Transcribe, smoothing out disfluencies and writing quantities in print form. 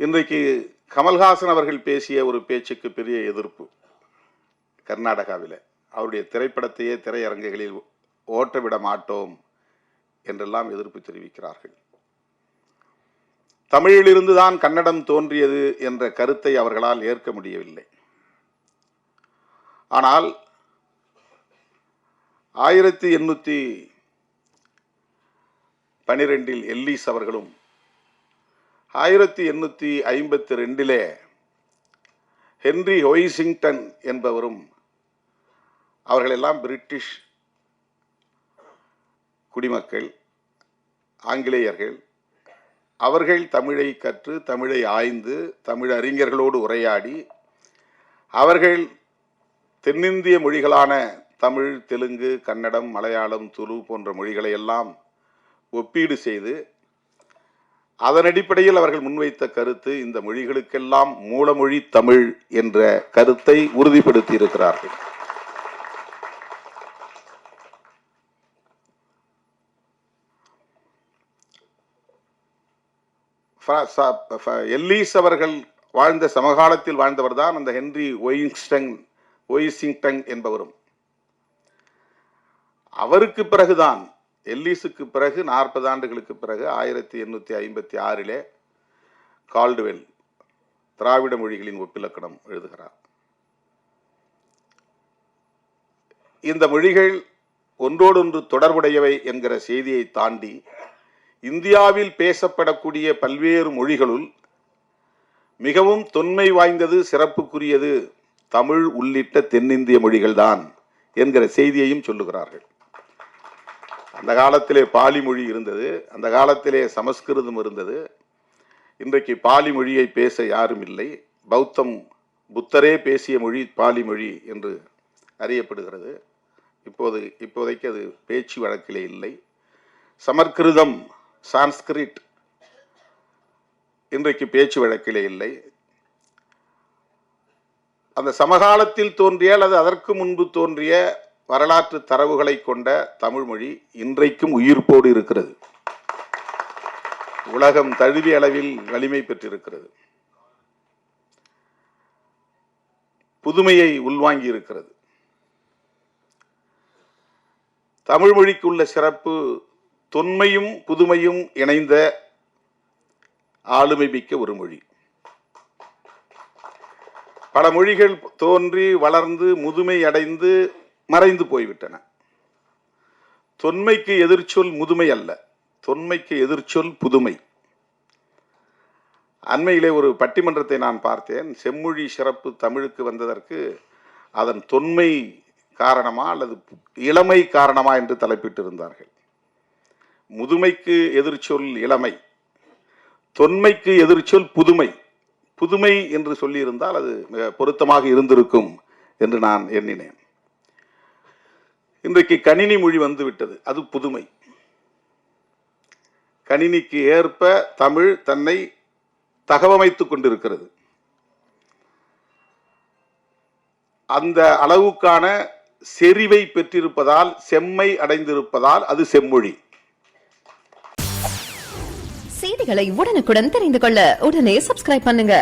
இன்றைக்கு கமல்ஹாசன் அவர்கள் பேசிய ஒரு பேச்சுக்கு பெரிய எதிர்ப்பு. கர்நாடகாவில் அவருடைய திரைப்படத்தையே திரையரங்குகளில் ஓட்டவிட மாட்டோம் என்றெல்லாம் எதிர்ப்பு தெரிவிக்கிறார்கள். தமிழிலிருந்துதான் கன்னடம் தோன்றியது என்ற கருத்தை அவர்களால் ஏற்க முடியவில்லை. ஆனால் 1812 எல்லீஸ் அவர்களும் 1852 ஹென்றி ஹொய்சிங்டன் என்பவரும், அவர்களெல்லாம் பிரிட்டிஷ் குடிமக்கள், ஆங்கிலேயர்கள். அவர்கள் தமிழை கற்று, தமிழை ஆய்ந்து, தமிழ் அறிஞர்களோடு உரையாடி, அவர்கள் தென்னிந்திய மொழிகளான தமிழ், தெலுங்கு, கன்னடம், மலையாளம், துளு போன்ற மொழிகளை எல்லாம் ஒப்பீடு செய்து, அதன் அடிப்படையில் அவர்கள் முன்வைத்த கருத்து இந்த மொழிகளுக்கெல்லாம் மூலமொழி தமிழ் என்ற கருத்தை உறுதிப்படுத்தி இருக்கிறார்கள். எல்லீஸ் அவர்கள் வாழ்ந்த சமகாலத்தில் வாழ்ந்தவர் தான் அந்த ஹென்றி ஒய்சிங்டன் என்பவரும். அவருக்கு பிறகுதான், எல்லீஸுக்கு பிறகு 40 ஆண்டுகளுக்கு பிறகு 1856 கால்டுவெல் திராவிட மொழிகளின் ஒப்பிலக்கணம் எழுதுகிறார். இந்த மொழிகள் ஒன்றோடொன்று தொடர்புடையவை என்கிற செய்தியை தாண்டி, இந்தியாவில் பேசப்படக்கூடிய பல்வேறு மொழிகளுள் மிகவும் தொன்மை வாய்ந்தது, சிறப்புக்குரியது தமிழ் உள்ளிட்ட தென்னிந்திய மொழிகள்தான் என்கிற செய்தியையும் சொல்லுகிறார்கள். அந்த காலத்திலே பாலி மொழி இருந்தது, அந்த காலத்திலே சமஸ்கிருதம் இருந்தது. இன்றைக்கு பாலி மொழியை பேச யாரும் இல்லை. புத்தரே பேசிய மொழி பாலி மொழி என்று அறியப்படுகிறது. இப்போதைக்கு அது பேச்சு வழக்கிலே இல்லை. சமஸ்கிருதம், சான்ஸ்கிரிட் இன்றைக்கு பேச்சு வழக்கிலே இல்லை. அந்த சமகாலத்தில் தோன்றிய அல்லது அதற்கு முன்பு தோன்றிய வரலாற்று தரவுகளை கொண்ட தமிழ் மொழி இன்றைக்கும் உயிர்ப்போடு இருக்கிறது. உலகம் தழுவிய அளவில் வலிமை பெற்றிருக்கிறது. புதுமையை உள்வாங்கி இருக்கிறது. தமிழ் மொழிக்கு உள்ள சிறப்பு தொன்மையும் புதுமையும் இணைந்த ஆளுமை மிக்க ஒரு மொழி. பல மொழிகள் தோன்றி வளர்ந்து முதுமை அடைந்து மறைந்து போய்விட்டன. தொன்மைக்கு எதிர்ச்சொல் முதுமை அல்ல, தொன்மைக்கு எதிர்ச்சொல் புதுமை. அண்மையிலே ஒரு பட்டிமன்றத்தை நான் பார்த்தேன். செம்மொழி சிறப்பு தமிழுக்கு வந்ததற்கு அதன் தொன்மை காரணமா அல்லது இளமை காரணமா என்று தலைப்பிட்டிருந்தார்கள். முதுமைக்கு எதிர்ச்சொல் இளமை, தொன்மைக்கு எதிர்ச்சொல் புதுமை. புதுமை என்று சொல்லியிருந்தால் அது மிக பொருத்தமாக இருந்திருக்கும் என்று நான் எண்ணினேன். இன்றைக்கு கணினி மொழி வந்துவிட்டது, அது புதுமை. கணினிக்கு ஏற்ப தமிழ் தன்னை தகவமைத்துக் கொண்டிருக்கிறது. அந்த அளவுக்கான செறிவை பெற்றிருப்பதால், செம்மை அடைந்திருப்பதால் அது செம்மொழி. செய்திகளை உடனுக்குடன் தெரிந்து கொள்ள உடனே சப்ஸ்கிரைப் பண்ணுங்க.